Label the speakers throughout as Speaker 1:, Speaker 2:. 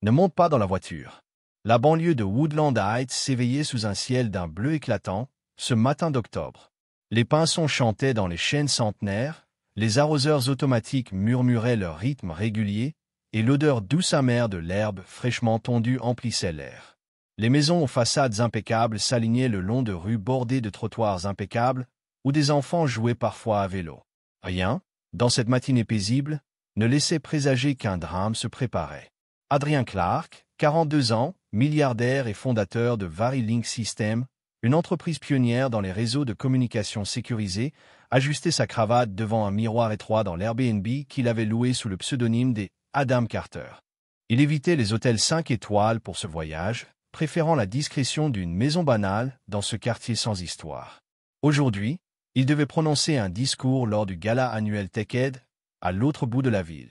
Speaker 1: Ne monte pas dans la voiture. La banlieue de Woodland Heights s'éveillait sous un ciel d'un bleu éclatant, ce matin d'octobre. Les pinsons chantaient dans les chênes centenaires, les arroseurs automatiques murmuraient leur rythme régulier, et l'odeur douce amère de l'herbe fraîchement tondue emplissait l'air. Les maisons aux façades impeccables s'alignaient le long de rues bordées de trottoirs impeccables, où des enfants jouaient parfois à vélo. Rien, dans cette matinée paisible, ne laissait présager qu'un drame se préparait. Adrian Clark, 42 ans, milliardaire et fondateur de VariLink Systems, une entreprise pionnière dans les réseaux de communication sécurisés, ajustait sa cravate devant un miroir étroit dans l'Airbnb qu'il avait loué sous le pseudonyme des Adam Carter. Il évitait les hôtels 5 étoiles pour ce voyage, préférant la discrétion d'une maison banale dans ce quartier sans histoire. Aujourd'hui, il devait prononcer un discours lors du gala annuel TechEd, à l'autre bout de la ville.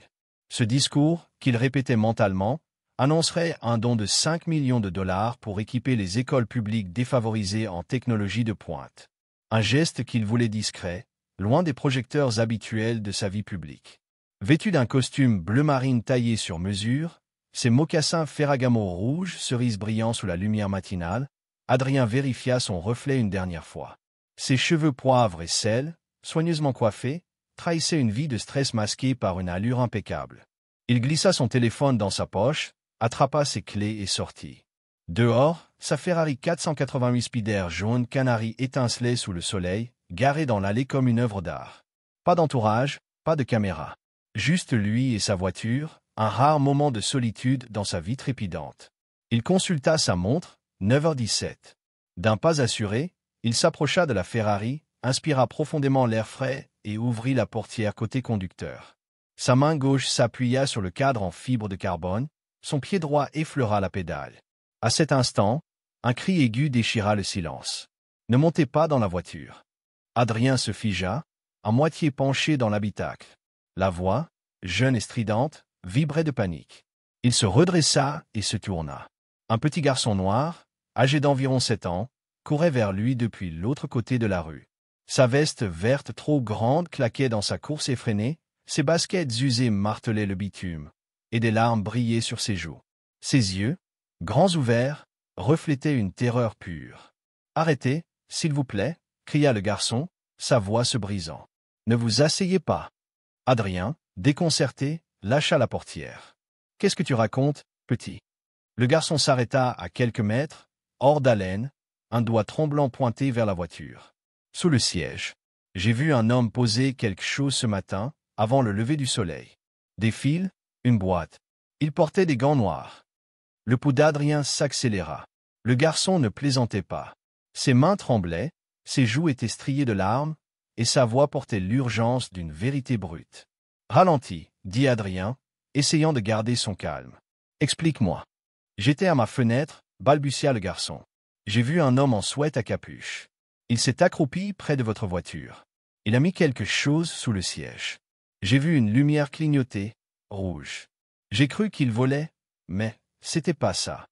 Speaker 1: Ce discours, qu'il répétait mentalement, annoncerait un don de 5 millions de dollars pour équiper les écoles publiques défavorisées en technologie de pointe. Un geste qu'il voulait discret, loin des projecteurs habituels de sa vie publique. Vêtu d'un costume bleu marine taillé sur mesure, ses mocassins Ferragamo rouge, cerise brillant sous la lumière matinale, Adrien vérifia son reflet une dernière fois. Ses cheveux poivre et sel, soigneusement coiffés, trahissaient une vie de stress masquée par une allure impeccable. Il glissa son téléphone dans sa poche, attrapa ses clés et sortit. Dehors, sa Ferrari 488 Spider jaune canari étincelait sous le soleil, garée dans l'allée comme une œuvre d'art. Pas d'entourage, pas de caméra. Juste lui et sa voiture, un rare moment de solitude dans sa vie trépidante. Il consulta sa montre, 9h17. D'un pas assuré, il s'approcha de la Ferrari, inspira profondément l'air frais et ouvrit la portière côté conducteur. Sa main gauche s'appuya sur le cadre en fibre de carbone, son pied droit effleura la pédale. À cet instant, un cri aigu déchira le silence. Ne montez pas dans la voiture. Adrien se figea, à moitié penché dans l'habitacle. La voix, jeune et stridente, vibrait de panique. Il se redressa et se tourna. Un petit garçon noir, âgé d'environ 7 ans, courait vers lui depuis l'autre côté de la rue. Sa veste verte trop grande claquait dans sa course effrénée, ses baskets usées martelaient le bitume, et des larmes brillaient sur ses joues. Ses yeux, grands ouverts, reflétaient une terreur pure. « Arrêtez, s'il vous plaît » cria le garçon, sa voix se brisant. « Ne vous asseyez pas. » Adrien, déconcerté, lâcha la portière. « Qu'est-ce que tu racontes, petit ?» Le garçon s'arrêta à quelques mètres, hors d'haleine, un doigt tremblant pointé vers la voiture. Sous le siège. J'ai vu un homme poser quelque chose ce matin, avant le lever du soleil. Des fils, une boîte. Il portait des gants noirs. Le pouls d'Adrien s'accéléra. Le garçon ne plaisantait pas. Ses mains tremblaient, ses joues étaient striées de larmes, et sa voix portait l'urgence d'une vérité brute. « Ralentis, » dit Adrien, essayant de garder son calme. « Explique-moi. » J'étais à ma fenêtre, balbutia le garçon. J'ai vu un homme en sweat à capuche. Il s'est accroupi près de votre voiture. Il a mis quelque chose sous le siège. J'ai vu une lumière clignoter, rouge. J'ai cru qu'il volait, mais c'était pas ça.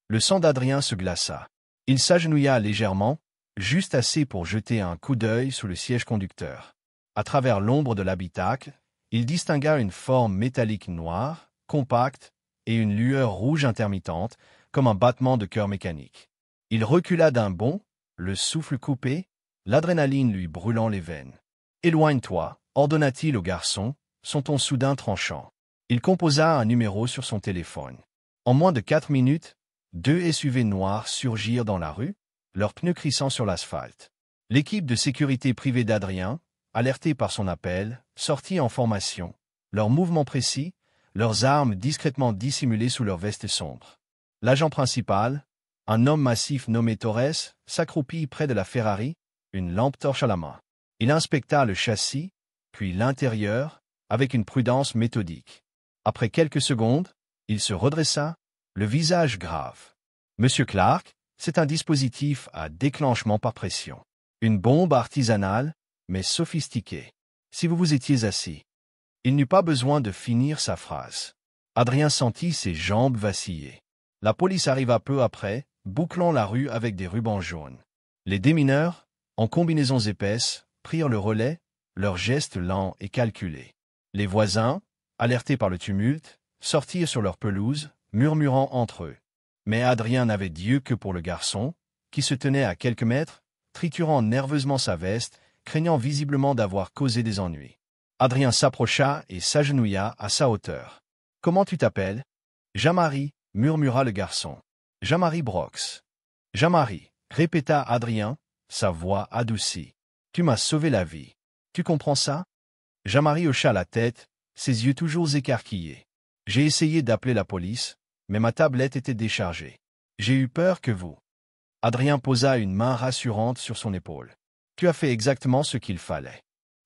Speaker 1: Le sang d'Adrien se glaça. Il s'agenouilla légèrement, juste assez pour jeter un coup d'œil sous le siège conducteur. À travers l'ombre de l'habitacle, il distingua une forme métallique noire, compacte, et une lueur rouge intermittente, comme un battement de cœur mécanique. Il recula d'un bond, le souffle coupé, l'adrénaline lui brûlant les veines. « Éloigne-toi » ordonna-t-il au garçon, son ton soudain tranchant. Il composa un numéro sur son téléphone. En moins de 4 minutes, 2 SUV noirs surgirent dans la rue, leurs pneus crissant sur l'asphalte. L'équipe de sécurité privée d'Adrien, alertée par son appel, sortit en formation, leurs mouvements précis, leurs armes discrètement dissimulées sous leurs vestes sombres. L'agent principal, un homme massif nommé Torres, s'accroupit près de la Ferrari, une lampe torche à la main. Il inspecta le châssis, puis l'intérieur, avec une prudence méthodique. Après quelques secondes, il se redressa, le visage grave. « Monsieur Clark, c'est un dispositif à déclenchement par pression. Une bombe artisanale, mais sophistiquée. Si vous vous étiez assis. » Il n'eut pas besoin de finir sa phrase. Adrien sentit ses jambes vaciller. La police arriva peu après, bouclant la rue avec des rubans jaunes. Les démineurs, en combinaisons épaisses, prirent le relais, leurs gestes lents et calculés. Les voisins, alertés par le tumulte, sortirent sur leur pelouse, murmurant entre eux. Mais Adrien n'avait d'yeux que pour le garçon, qui se tenait à quelques mètres, triturant nerveusement sa veste, craignant visiblement d'avoir causé des ennuis. Adrien s'approcha et s'agenouilla à sa hauteur. « Comment tu t'appelles »« Jean-Marie, » murmura le garçon. « Jean-Marie Brox. »« Jean-Marie, » répéta Adrien, sa voix adoucie. « Tu m'as sauvé la vie. Tu comprends ça » Jean-Marie hocha la tête, ses yeux toujours écarquillés. « J'ai essayé d'appeler la police, mais ma tablette était déchargée. J'ai eu peur que vous... » Adrien posa une main rassurante sur son épaule. « Tu as fait exactement ce qu'il fallait. »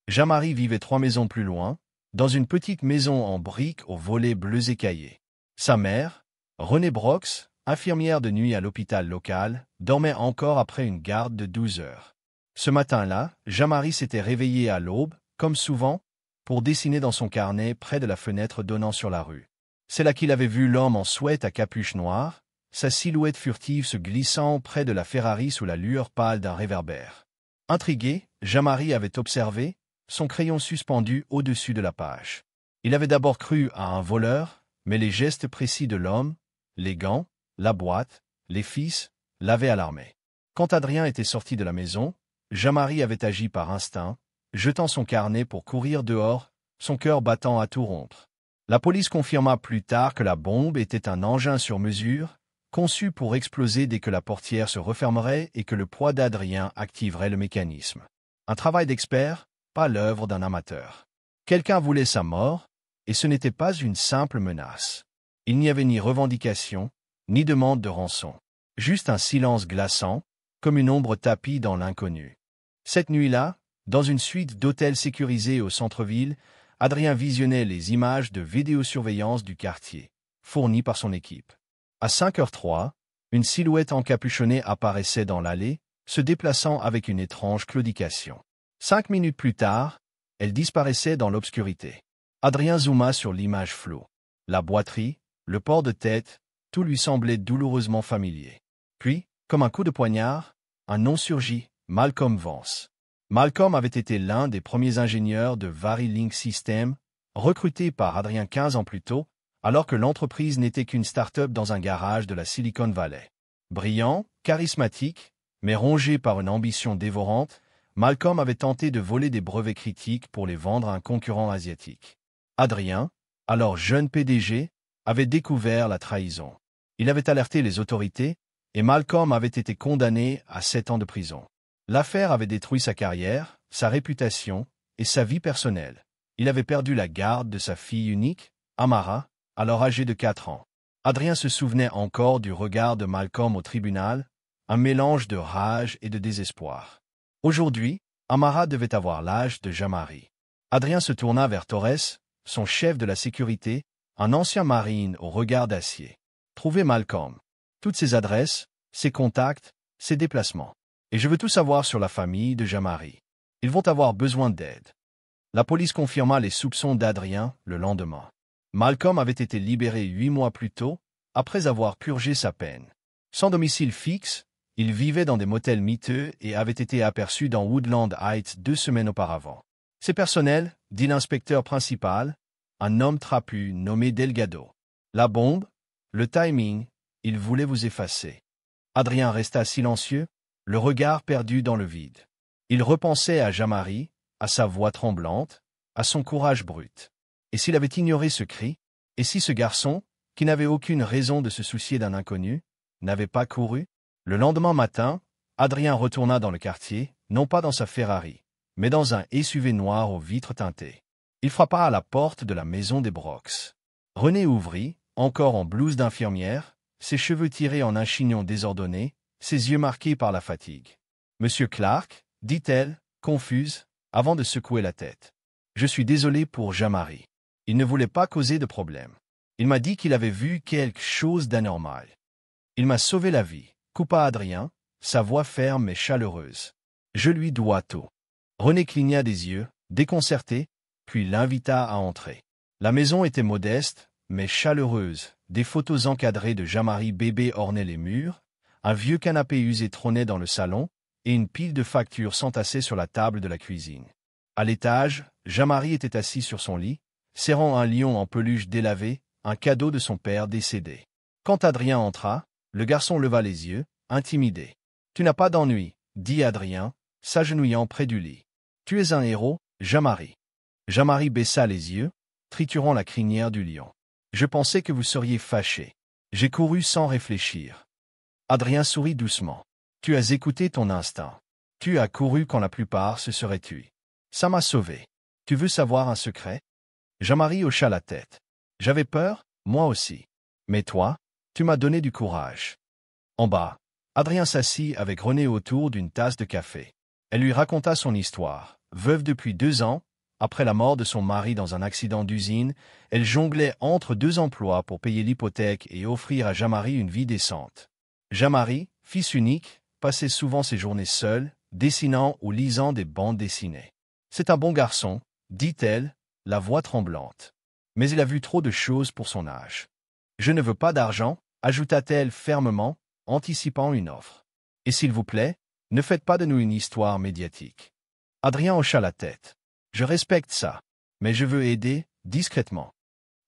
Speaker 1: Jean-Marie vivait 3 maisons plus loin, dans une petite maison en briques aux volets bleus écaillés. Sa mère, Renée Brox, infirmière de nuit à l'hôpital local, dormait encore après une garde de 12 heures. Ce matin-là, Jean-Marie s'était réveillé à l'aube, comme souvent, pour dessiner dans son carnet près de la fenêtre donnant sur la rue. C'est là qu'il avait vu l'homme en sweat à capuche noire, sa silhouette furtive se glissant près de la Ferrari sous la lueur pâle d'un réverbère. Intrigué, Jean-Marie avait observé, son crayon suspendu au-dessus de la page. Il avait d'abord cru à un voleur, mais les gestes précis de l'homme, les gants, la boîte, les fils, l'avaient alarmé. Quand Adrien était sorti de la maison, Jean-Marie avait agi par instinct, jetant son carnet pour courir dehors, son cœur battant à tout rompre. La police confirma plus tard que la bombe était un engin sur mesure, conçu pour exploser dès que la portière se refermerait et que le poids d'Adrien activerait le mécanisme. Un travail d'expert, pas l'œuvre d'un amateur. Quelqu'un voulait sa mort, et ce n'était pas une simple menace. Il n'y avait ni revendication, ni demande de rançon. Juste un silence glaçant, comme une ombre tapie dans l'inconnu. Cette nuit-là, dans une suite d'hôtels sécurisés au centre-ville, Adrien visionnait les images de vidéosurveillance du quartier, fournies par son équipe. À 5h03, une silhouette encapuchonnée apparaissait dans l'allée, se déplaçant avec une étrange claudication. 5 minutes plus tard, elle disparaissait dans l'obscurité. Adrien zooma sur l'image floue. La boiterie, le port de tête, tout lui semblait douloureusement familier. Puis, comme un coup de poignard, un nom surgit, Malcolm Vance. Malcolm avait été l'un des premiers ingénieurs de Vary Link Systems, recruté par Adrien 15 ans plus tôt, alors que l'entreprise n'était qu'une start-up dans un garage de la Silicon Valley. Brillant, charismatique, mais rongé par une ambition dévorante, Malcolm avait tenté de voler des brevets critiques pour les vendre à un concurrent asiatique. Adrien, alors jeune PDG, avait découvert la trahison. Il avait alerté les autorités, et Malcolm avait été condamné à 7 ans de prison. L'affaire avait détruit sa carrière, sa réputation et sa vie personnelle. Il avait perdu la garde de sa fille unique, Amara, alors âgée de 4 ans. Adrien se souvenait encore du regard de Malcolm au tribunal, un mélange de rage et de désespoir. Aujourd'hui, Amara devait avoir l'âge de Jean-Marie. Adrien se tourna vers Torres, son chef de la sécurité, un ancien marine au regard d'acier. Trouvez Malcolm. Toutes ses adresses, ses contacts, ses déplacements. Et je veux tout savoir sur la famille de Jean-Marie. Ils vont avoir besoin d'aide. La police confirma les soupçons d'Adrien le lendemain. Malcolm avait été libéré 8 mois plus tôt, après avoir purgé sa peine. Sans domicile fixe, il vivait dans des motels miteux et avait été aperçu dans Woodland Heights 2 semaines auparavant. C'est personnel, dit l'inspecteur principal, un homme trapu nommé Delgado. La bombe, le timing, il voulait vous effacer. Adrien resta silencieux, le regard perdu dans le vide. Il repensait à Jean-Marie, à sa voix tremblante, à son courage brut. Et s'il avait ignoré ce cri, et si ce garçon, qui n'avait aucune raison de se soucier d'un inconnu, n'avait pas couru? Le lendemain matin, Adrien retourna dans le quartier, non pas dans sa Ferrari, mais dans un SUV noir aux vitres teintées. Il frappa à la porte de la maison des Brox. Renée ouvrit, encore en blouse d'infirmière, ses cheveux tirés en un chignon désordonné, ses yeux marqués par la fatigue. « Monsieur Clark, dit-elle, confuse, avant de secouer la tête. Je suis désolé pour Jean-Marie. Il ne voulait pas causer de problème. Il m'a dit qu'il avait vu quelque chose d'anormal. Il m'a sauvé la vie, coupa Adrien, sa voix ferme mais chaleureuse. Je lui dois tout. » Renée cligna des yeux, déconcertée, puis l'invita à entrer. La maison était modeste, mais chaleureuse. Des photos encadrées de Jean-Marie bébé ornaient les murs, un vieux canapé usé trônait dans le salon, et une pile de factures s'entassait sur la table de la cuisine. À l'étage, Jean-Marie était assis sur son lit, serrant un lion en peluche délavé, un cadeau de son père décédé. Quand Adrien entra, le garçon leva les yeux, intimidé. « Tu n'as pas d'ennui, » dit Adrien, s'agenouillant près du lit. « Tu es un héros, Jean-Marie. » Jean-Marie baissa les yeux, triturant la crinière du lion. « Je pensais que vous seriez fâché. J'ai couru sans réfléchir. » Adrien sourit doucement. « Tu as écouté ton instinct. Tu as couru quand la plupart se seraient tués. Ça m'a sauvé. Tu veux savoir un secret ?» Jean-Marie hocha la tête. « J'avais peur, moi aussi. Mais toi, tu m'as donné du courage. » En bas, Adrien s'assit avec René autour d'une tasse de café. Elle lui raconta son histoire. Veuve depuis 2 ans, après la mort de son mari dans un accident d'usine, elle jonglait entre 2 emplois pour payer l'hypothèque et offrir à Jean-Marie une vie décente. Jean-Marie, fils unique, passait souvent ses journées seul, dessinant ou lisant des bandes dessinées. « C'est un bon garçon, » dit-elle, la voix tremblante. « Mais il a vu trop de choses pour son âge. »« Je ne veux pas d'argent, » ajouta-t-elle fermement, anticipant une offre. « Et s'il vous plaît, ne faites pas de nous une histoire médiatique. » Adrien hocha la tête. « Je respecte ça, mais je veux aider, discrètement. »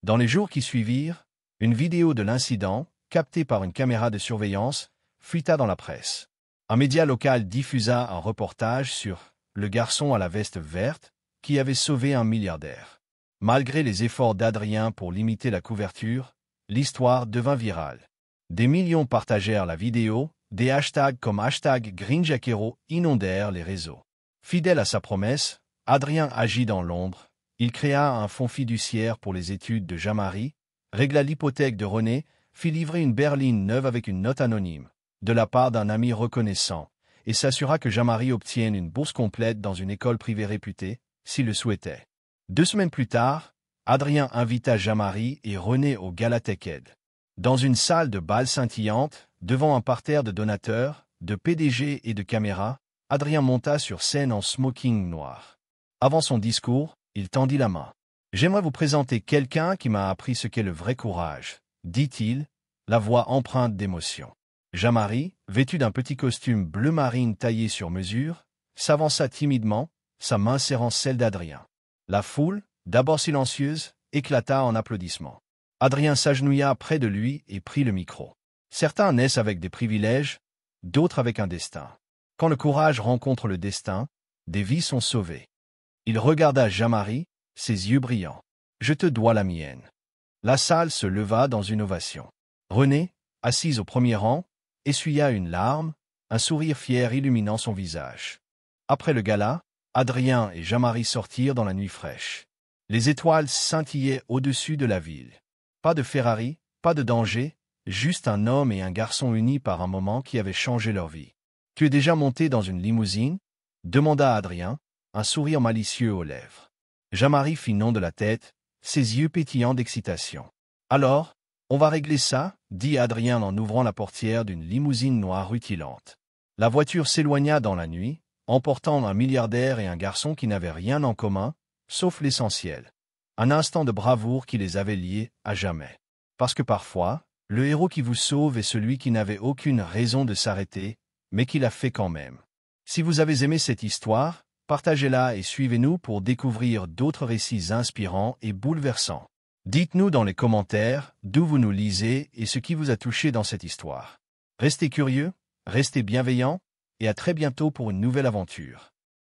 Speaker 1: Dans les jours qui suivirent, une vidéo de l'incident, captée par une caméra de surveillance, fuita dans la presse. Un média local diffusa un reportage sur « le garçon à la veste verte » qui avait sauvé un milliardaire. Malgré les efforts d'Adrien pour limiter la couverture, l'histoire devint virale. Des millions partagèrent la vidéo, des hashtags comme #GreenJaquero inondèrent les réseaux. Fidèle à sa promesse, Adrien agit dans l'ombre. Il créa un fonds fiduciaire pour les études de Jean-Marie, régla l'hypothèque de René, fit livrer une berline neuve avec une note anonyme, de la part d'un ami reconnaissant, et s'assura que Jean-Marie obtienne une bourse complète dans une école privée réputée, s'il le souhaitait. 2 semaines plus tard, Adrien invita Jean-Marie et René au Gala TechEd. Dans une salle de bal scintillante, devant un parterre de donateurs, de PDG et de caméras, Adrien monta sur scène en smoking noir. Avant son discours, il tendit la main. « J'aimerais vous présenter quelqu'un qui m'a appris ce qu'est le vrai courage, » dit-il, la voix empreinte d'émotion. Jean-Marie, vêtu d'un petit costume bleu marine taillé sur mesure, s'avança timidement, sa main serrant celle d'Adrien. La foule, d'abord silencieuse, éclata en applaudissements. Adrien s'agenouilla près de lui et prit le micro. Certains naissent avec des privilèges, d'autres avec un destin. Quand le courage rencontre le destin, des vies sont sauvées. Il regarda Jean-Marie, ses yeux brillants. « Je te dois la mienne. » La salle se leva dans une ovation. René, assise au premier rang, essuya une larme, un sourire fier illuminant son visage. Après le gala, Adrien et Jean-Marie sortirent dans la nuit fraîche. Les étoiles scintillaient au-dessus de la ville. Pas de Ferrari, pas de danger, juste un homme et un garçon unis par un moment qui avait changé leur vie. « Tu es déjà monté dans une limousine ?» demanda Adrien, un sourire malicieux aux lèvres. Jean-Marie fit non de la tête, ses yeux pétillants d'excitation. « Alors, on va régler ça ?» dit Adrien en ouvrant la portière d'une limousine noire rutilante. La voiture s'éloigna dans la nuit, emportant un milliardaire et un garçon qui n'avaient rien en commun, sauf l'essentiel. Un instant de bravoure qui les avait liés à jamais. Parce que parfois, le héros qui vous sauve est celui qui n'avait aucune raison de s'arrêter, mais qui l'a fait quand même. Si vous avez aimé cette histoire, partagez-la et suivez-nous pour découvrir d'autres récits inspirants et bouleversants. Dites-nous dans les commentaires d'où vous nous lisez et ce qui vous a touché dans cette histoire. Restez curieux, restez bienveillants, et à très bientôt pour une nouvelle aventure.